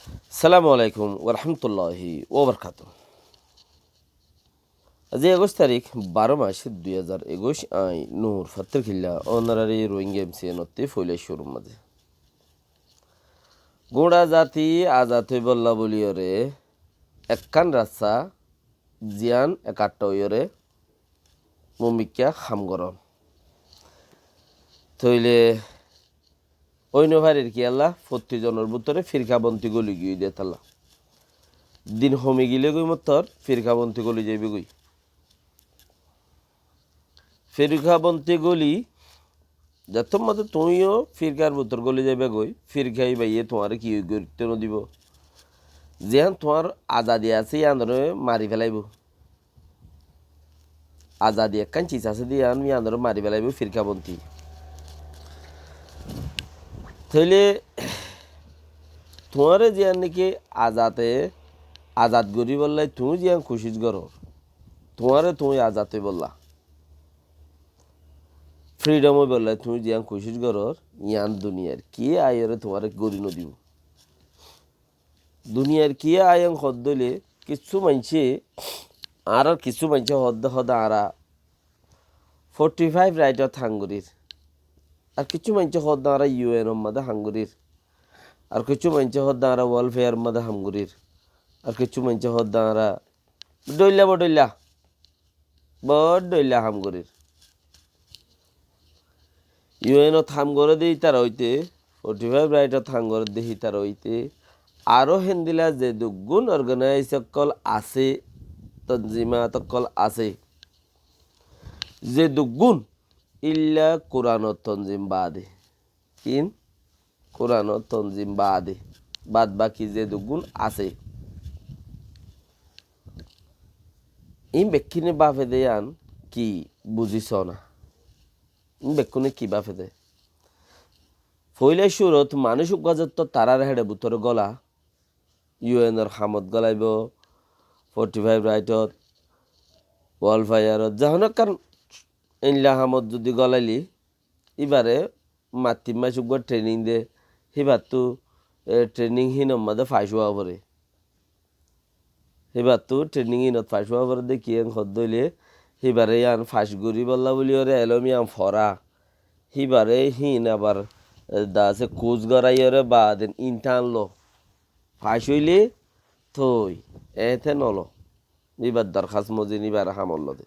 আসসালামু আলাইকুম ওরহমতুল্লাহি ওবরকাত। আজ 21 তারিখ 12 মাস 2021 আই নূর ফত্তর খিল্লা অনারারি রোহিঙ্গা এমসিএনতে ফইলে শোরুম মাঝে গোড়া জাতি আজাত হই বল্লা বলিয়রে একখান রাস্তা জিয়ান একাট্টা হইয়রে মমিকা খামগরম থইলে অন্য ভাইয়ের কি আল্লাহ 40 জনের ভিতরে ফিরকাবন্তি গলি গিয়ে দিয়ে তাল্লা দিন হমে গিলে গই মতর ফিরকাবন্তি গলি যাইবে গই ফিরকাবন্তি গলি যত মতো তুমিও ফিরকার ভিতর গলি যাইবে গই ফিরকাই বাইয়ে তোমার কি করতে দিব যেহান তোমার আজাদি আছে আন্দোলনে মারি ফেলাইব আজাদি একখান চিজ আছে দিয়ে আমি আন্দোলন মারি ফেলাইব ফিরকাবন্তি তাইলে তোমার যে নাকি আজাদ করি বললাই তুমি যে খুশি করো তোমারে তুমি আজাদ হয়ে বললা ফ্রিডম হয়ে বললাই তুমি যে খুশি করো ইয়ান দুনিয়ার কি আয়রে তোমার গড়ি নদিব দুনিয়ার কি আয়ং হদ দইলে কিছু মানছে আর কিছু মানছে হদ আরা 45 রাইটত হাঙ্গুরির আর কিছু মানছে হদ আরা ইউএন মধ্যে হাঙ্গুরির আর কিছু মানছে হদ আরা ওয়েলফেয়ার মধ্যে হাঙ্গুরির আর কিছু মানছে হদ আরা ডইলা বডইলা হামগুরির ইউএনত হাম করে দিই তার হইতে 45 রাইটত হাম করে দিই তার হইতে আরও হেন্দিলা যে দুগুণ অর্গানাইজ সকল আছে তঞ্জিমা সকল আছে যে দুগুণ ইল্লা কোরআন তঞ্জিম বাদে কিন কোরআন তঞ্জিম বাদে বাদ বাকি যে দুগুণ আছে এই ব্যক্তিনে বাফে দেয়ান কি বুঝিস না বেকুনে কি বাফে দে ফইলে সুরত মানুষ গজত তারার হেডে বুতর গলা ইউএনর হামত গলাইব 45 রাইটত ওয়ালফায়ারত যাহনকার ইনলা হামত যদি গলাইলি এবারে মাতিমা সুগ ট্রেনিং দে হিবার তো ট্রেনিং হিন মাদে ফাইসুয়া পরে হিবার তো ট্রেনিং হিনত ফাইসুয়া পরে দেখি হদ দইলে হিবারে আন ফাঁস গুড়ি বললা বলি ওরে এলমিয়াম ফরা হিবারে হিন আবার দাসে কোচ গড়াইরে বা দেন ইনটান লো ফাঁস হইলে থই এতে নলো এবার দরখাস্ত মজি নিবার হামল দে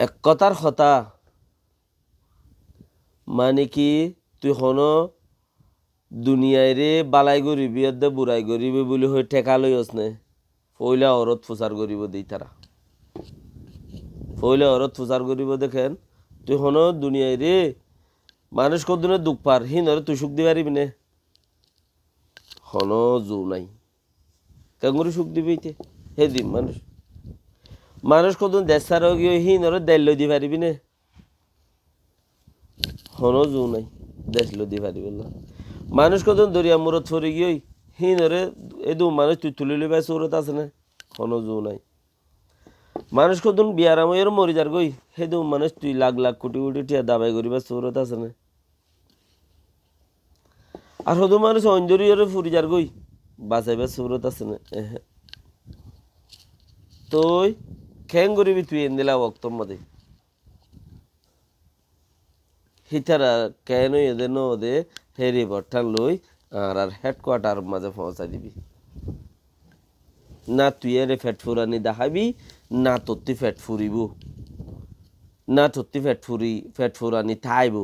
এক কথার কথা মানে কি তুই হনো দুনিয়ায় রে বালাই গরিবি দে বুড়াই গরিবি বলে হয়ে টেকা লইস নে ফইলা অরত ফুসার গরিব দিই তারা ফইলে অরত ফুসার গরিব দেখেন তুই হনো দুনিয়ায় রে মানুষ কদিনে দুঃখ পার হিনরে তুই সুখ দিতে পারিবি নে হনো জো নাই কাঙ্গুরি সুখ দিবি হে দিম মানুষ কদিন দেশ ছাড়াও গিয়ে হিনরে দেল লই দিতে পারিবি নে হনো জো নাই দেশ লই দিতে পারিবি না মানুষ কদিন দরিয়া মুরত ফরি গিয়ে হিনরে এদু মানুষ তুই তুলি লইবা চৌরত আছে না হনো জো নাই মানুষ কদিন বিয়ারাময়ের মরি যার গই হেদু মানুষ তুই লাখ লাখ কোটি কোটি টিয়া দাবাই করিবা চৌরত আছে না আর হদু মানুষ অঞ্জরিয়রে ফুরি যার গই বাঁচাইবা চৌরত আছে না তুই খেং করিবি তুই এন দিলা বক্তব্য মধ্যে হিতারা কেন এদের ওদে হেরি বঠান লই আর হেডকোয়ার্টার মাঝে পৌঁছাই দিবি না তুই এর ফেট ফুরানি দেখাবি না তোর ফেট ফুরিব না তোর ফেট ফুরানি থাইব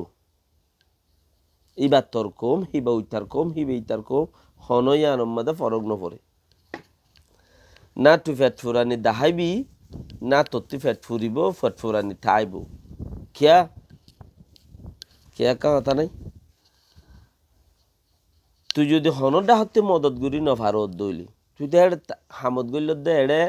ইবার তোর কম হিবা উইতার কম হিবে ইতার কম হনই আনম মাঝে ফরক নপরে না তুই ফেট ফুরানি দেখাইবি না তোর ফেট ফুরিব ফেট ফুরানি থাইব খেয়া খেয়া কথা নাই তুই যদি হনটা হাতে মদত করি ন ভারত দইলি তুই তো হামত গল দে এড়ে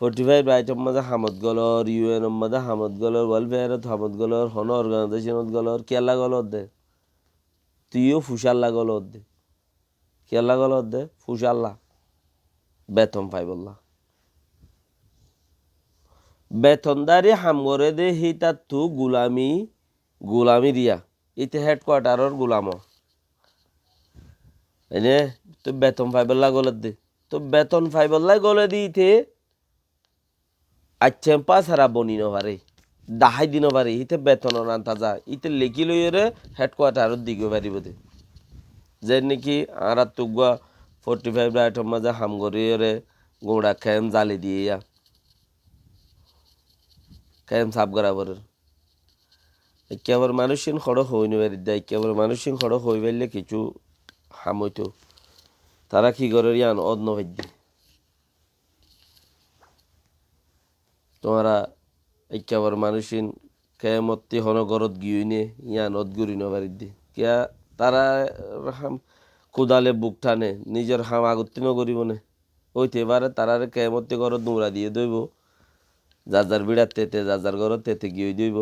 45 রাইটের মাঝে হামত গলর ইউএনের মাঝে হামত গলর ওয়েলফেয়ারত হামত গলর হন অর্গানাইজেশনত গলর কেলা গলত দে তুইও ফুসাল্লা গলত দে কেলা গলত দে ফুসাল্লা বেতন পাই বললা বেতনদারি হামগরে দে হি তার তু গুলামি রিয়া ইতে হেডকোয়ার্টারর গুলাম এনে তো বেতন ফাইবল্লা গলে দে তো বেতন ফাইবল্লাই গলে দিতে আচ্ছা পাঁচ বনি নভারে দাহাই দিন পারে ইতে বেতন আনতা যা ইতে লেখি লইরে হেডকোয়ার্টারত দিকে পারিব দে যে নাকি আর তুগুয়া 45 রাইটর মাঝে হাম করিরে গোড়া খেম জালি দিয়ে খেম সাফ করাবার একেবারে মানুষিন খড় হই নিবার দেয় একেবারে মানুষিন খড় হই পারলে কিছু হাম হইতো তারা কি করে ইয়ান অদ নভাদ্যে তোমরা একেবারে মানুষিন কেমত্তি হন গরত গিয়ে নিয়ে ইয়ান অদ গুড়ি নবারি দি কিয়া তারা হাম কোদালে বুক টানে নিজের হাম আগত্তি নগরিব নে ওইতে এবারে তারারে কেমত্তি গরত নোংরা দিয়ে দইব যার বিড়ার তেতে যার গরত তেতে গিয়ে দইব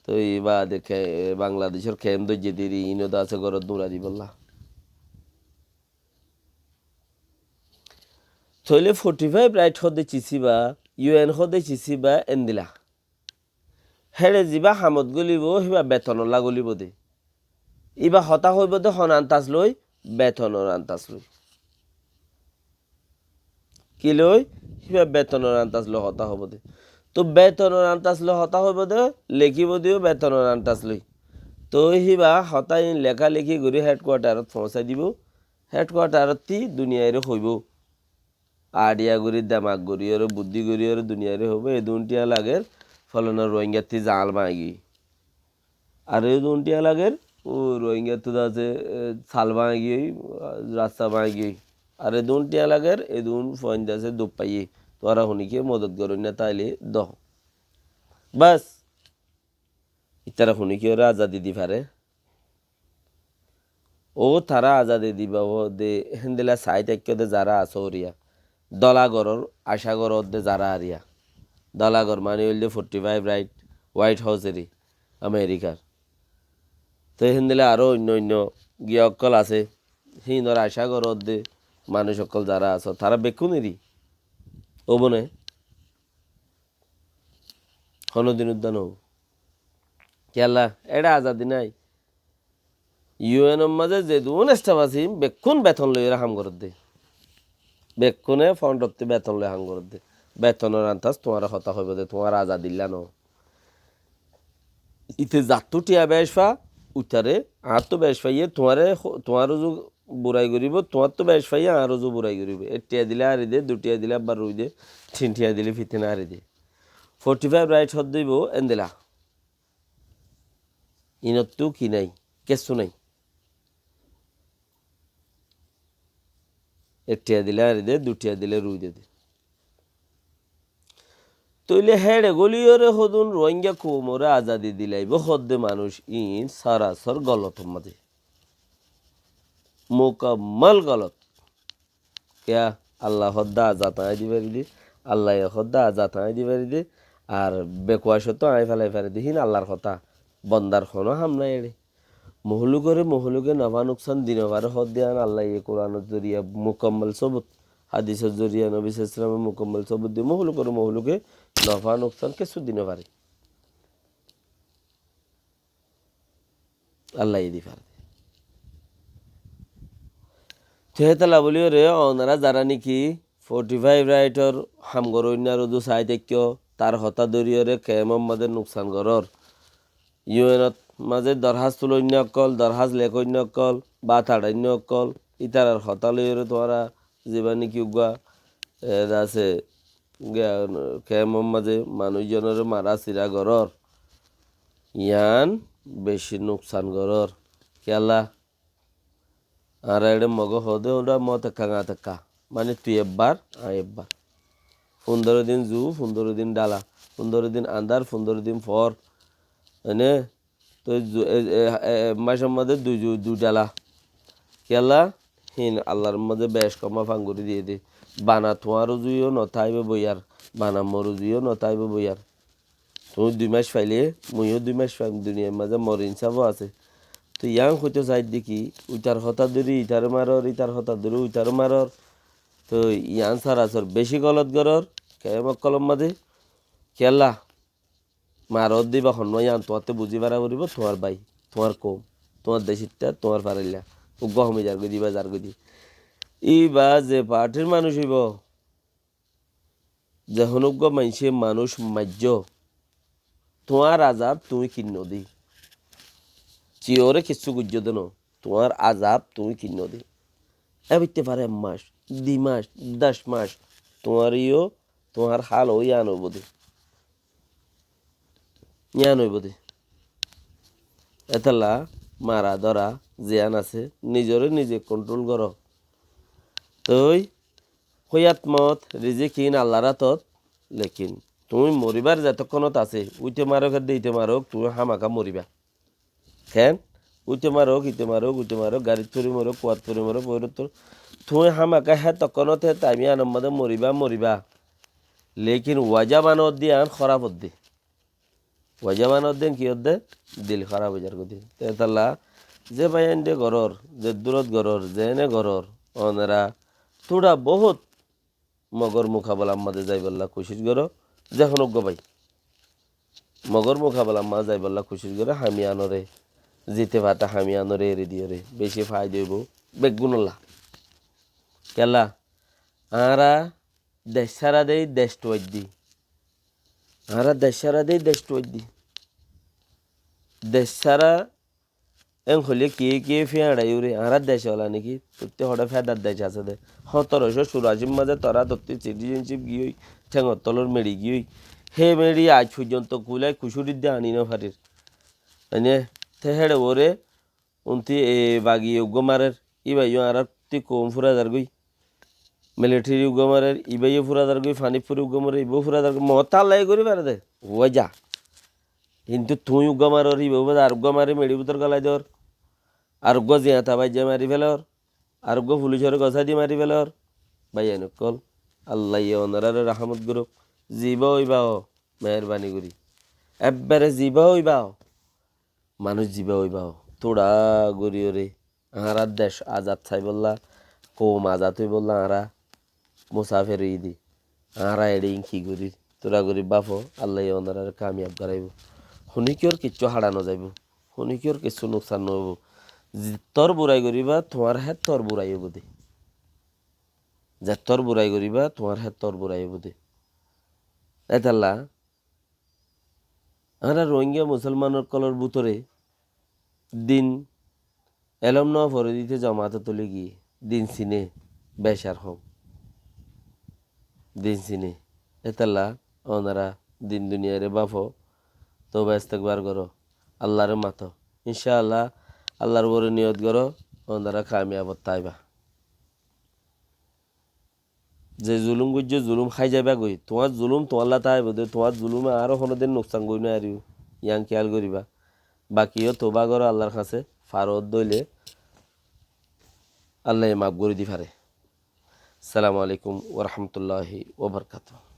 তো এইবা দেখে বাংলাদেশের খেম দইজে দিরি ইনদ আছে গরত নোংরা দি বললা থইলে 45 রাইট হদে চিছিবা ইউএন হদে চিছিবা এন্দিলা হেড়ে যিবা হামত গলিব সিবা বেতনলা গলিব দে ইবা হতা হইব দে হন আন্তাজ লই বেতনের আন্তাজ লই কি লই সিবা বেতনের আন্তাজ লই হতা হব দে তো বেতনের আন্তাজ লই হতা হইব দে লেখিব দিও বেতনের আন্তাজ লই তো সিবা হতাই লেখা লেখি করে হেডকোয়ার্টারত পৌঁছাই দিব হেডকোয়ার্টারত তি দুনিয়ারে হইব আড়িয়া গরি দামাক গরি আর বুদ্ধি গরি আর দুনিয়ারে হবে এই দুনটিয়া লাগের ফলনা রোহিঙ্গাতি জাল মাগি আর এই দুনটিয়া লাগের ও রোহিঙ্গাতে আছে ছাল মাগি রাস্তা মাগি আর এই দুনটিয়া লাগের এই দুন ফোন দাসে দুপ পাইয়ে তোরা হুনিকে মদত করুন না তাইলে দহ বাস ইতারা হুনিকে ওরা আজাদি দি পারে ও তারা আজাদি দিবা ও দে হেন্দেলা সাইট একদে যারা আসরিয়া দলাগড়র আশাগড় দে যারা আরিয়া দলাগড় মানে হইলে 45 রাইট হোয়াইট হাউসেরই আমেরিকার তো হিন্দিলে আরও অন্য অন্য গিয়ে অকল আছে হিন্দর আশাগড় দে মানুষ অকল যারা আছে তারা বেকুনেরই ও বনে হনদিন উদ্যান হব কেলা এটা আজাদি নাই ইউএনএর মাঝে যে দুন স্টাফ আছি বেকুন বেতন লই হাম করত দে বেকুনে ফন্ডতে বেতন লই হাম করত দে বেতনের আন্তাজ তোমার হতা হইব দে তোমার আজাদি দিলা ন ইতে জাতু টিয়া বেশফা উতারে আর তো বেশ পাইয়ে তোমারও যে বুড়াই করিব তোমার তো বেশ পাইয়ে আরও যে বুড়াই করিব টিয়া দিলে হারি দে দুটিয়া দিলে আবার রুই দে ঠিনটিয়া দিলে ফিতে না হারি দে 45 রাইট হদ দিব এন্দিলা ইনতো কি নাই কেসু নাই টিয়া দিলে হারি দে দুটিয়া দিলে রুই দে তইলে হেড়ে গলিয়রে হদুন রোহিঙ্গা কুমরে আজাদি দিলাইব হদ্দে মানুষ ইন সারাসর গলত মাঝে মোকাম্মল গলত কেয়া আল্লাহ হদ্দা আজাত আই দিবারি দে আল্লাহ হদ্দা আজাত আই দিবারি দে আর বেকুয়াশ তো আই ফেলাই ফেলে দিহিন আল্লাহর কথা বন্দার খনো হামনা এড়ে মহলুকে নভা নুকসান দিনবারে হদ দেয়ান আল্লাহ ইয়ে কোরআনের জরিয়া মুকম্মল সবুত হাদিসের জরিয়া নবী ইসলামের মুকম্মল সবুত দিয়ে মহলুকে নফা নুকসান কিছু দিনে পারে আল্লাহ দি পারে তেহেতালা বলিও রে ওনারা যারা নাকি 45 রাইটর হামগর অন্যার উদু সাহিত্য তার হতা দরিয়রে কে মোহাম্মদের নুকসান গরর ইউএনত মাঝে দরহাজ তুলন্য অকল দরহাজ লেখন্য অকল বা থাড়ান্য অকল ইতারার হতা লইরে তোরা যেবা নাকি উগা আছে কে মোহাম্মদে মানুষজনের মারা চিরা গরর ইয়ান বেশি নুকসান গরর খেলা আর এটা মগ হদে ওটা মতেকা তেকা মানে তুই একবার আর একবার 15 দিন 15 দিন ডালা 15 দিন আন্দার 15 দিন ফর এনে তো মাসের মধ্যে দুই ডালা খেলা হিন আল্লাহর মধ্যে বেশ কমা ফাঙ্গুরি দিয়ে দে বানা তোমারও জুইও নথাইবে বইয়ার বানা মরু জুইও নথাইবে বইয়ার তুমি 2 মাস পাইলে মুইও 2 মাস পাইম দুনিয়ার মাঝে মরিন চাবো আছে তো ইয়াং হইতে চাই দেখি উইটার হতা ধরি ইটার মারর ইটার হতা ধরি উইটার মারর তো ইয়ান সারাসর বেশি গলত গরর কেমক কলম মাঝে খেলা মারত দিবা হন ইয়ান তোমাতে বুঝি বাড়া করিব তোমার ভাই তোমার কম তোমার দেশিটা তোমার পারিলা উগ্গ হমি যার গদি বা যার গদি ই বা যে পার্টির মানুষ হইব যে হনুগ্য মানুষে মানুষ মাজ্য তোমার আজাব তুমি কিন্ন দি চিওরে কিছু গুজ্জ দেন তোমার আজাব তুমি কিন্ন দি এবিতে পারে 1 মাস 2 মাস 10 মাস তোমার হাল ওই আনবদি ইয়ানবদি এতলা মারা ধরা জিয়ান আছে নিজরে নিজে কন্ট্রোল করো তুই হইয়াত মত রিজিকিন আল্লাহর হাতত লেকিন তুমি মরিবার যতক্ষণত আছে উইতে মারক আর দিতে মারক তুমি হামাকা মরিবা কেন উইতে মারক গাড়ির তরি মরক কুয়ার তরি মরক বইরত তোর তুমি হামাকা হ্যাঁ তখনত হে তাইমি আনম্মদে মরিবা লেকিন ওয়াজা মানত দিয়ে আন খরাব দি ওয়াজা মানত দিন কি দে দিল খারাপ হয়ে যার গতি তেতাল্লা যে বাইন দে গরর যে দূরত গরর যে এনে গরর অনেরা তোরা বহুত মগর মুখাবলা আমাদের যাই বললা কোশিশ করো যখন ভাই মগর মুখাবলা মা যাই বললা কোশিশ করো হামি আনরে জিতে ভাতা হামি আনরে এরে দিয়ে রে বেশি ফাই দেব বেগুনল্লা কেলা আরা দেশ সারা দেই দেশ টুয়াই দি আরা দেশ সারা দেই দেশ টুয়াই দি দেশ সারা এং হলে কে ফিয়াড়াই রে আরা দেশ হলা নাকি তোতে হঠাৎ ফেদার দেশ আছে দে 1784 মাঝে তরা তত্ত্বে সিটিজেনশিপ গিয়ে ঠেঙর তলর মেড়ি গিয়ে হে মেড়ি আজ পর্যন্ত কুলাই খুশুরি দিয়ে আনি না ফারির মানে তে হেড়ে ওরে উনতি এ বাগি উগ্গমারের ইবাইও আর তি কম ফুরাদার গই মিলিটারি উগ্গমারের ইবাইও ফুরাদার গই ফানিপুরি উগ্গমারের ইবো ফুরাদার গই মতাল লাই করি পারে দে ও যা কিন্তু তুই উগ্গমারের ইবো আর উগ্গমারে মেড়ি ভিতর গলাই দেওয়ার আরোগ্য জিয়াতা ভাই যে মারি ফেলর আরোগ্য পুলিশের গছা দিয়ে মারি ফেলর ভাই কল আল্লাহ ওনারে রাহমত করুক জীবা হইবাও মেহরবানি করি একবারে জীবা হইবাও মানুষ জীবা হইবাও তোড়া গড়িও রে আহারা দেশ আজাদ চাই বললা কম আজাদ হই বললা আহারা মুসাফের দি আহারা এড়ে কি করি তোরা গরি বাফো আল্লাহ ওনারে কামিয়াব করাইব শুনিকিওর কিচ্ছু হারানো যাইব শুনিকিওর কিছু নোকসান নহব তোর বুড়াই করিবা তোমার হাত তোর বুড়াই হব দে যে তোর বুড়াই করিবা তোমার হাত তোর বুড়াই হব দে এতাল্লা আমরা রোহিঙ্গা মুসলমানের কলর ভিতরে দিন এলম ন ভরে দিতে জমাতে তুলে গিয়ে দিন চিনে বেসার হোক দিন চিনে এতাল্লা ওনারা দিন দুনিয়ারে বাফো তো ব্যস্তবার করো আল্লাহরে মাতো ইনশাআল্লাহ আল্লাহর উপরে নিয়ত করো ওনারা কামিয়াব তাইবা যে জুলুম গুজ্জ জুলুম খাই যাবা গই তোমার জুলুম তোমার লাতাই বোধ তোমার জুলুমে আরও কোনোদিন নোকসান করি না আরিও ইয়াং খেয়াল করিবা বাকিও তোবা করো আল্লাহর কাছে ফারত দইলে আল্লাহ মাফ করে দি পারে। আসসালামু আলাইকুম ওয়া রাহমাতুল্লাহি ওয়া বারাকাতুহু।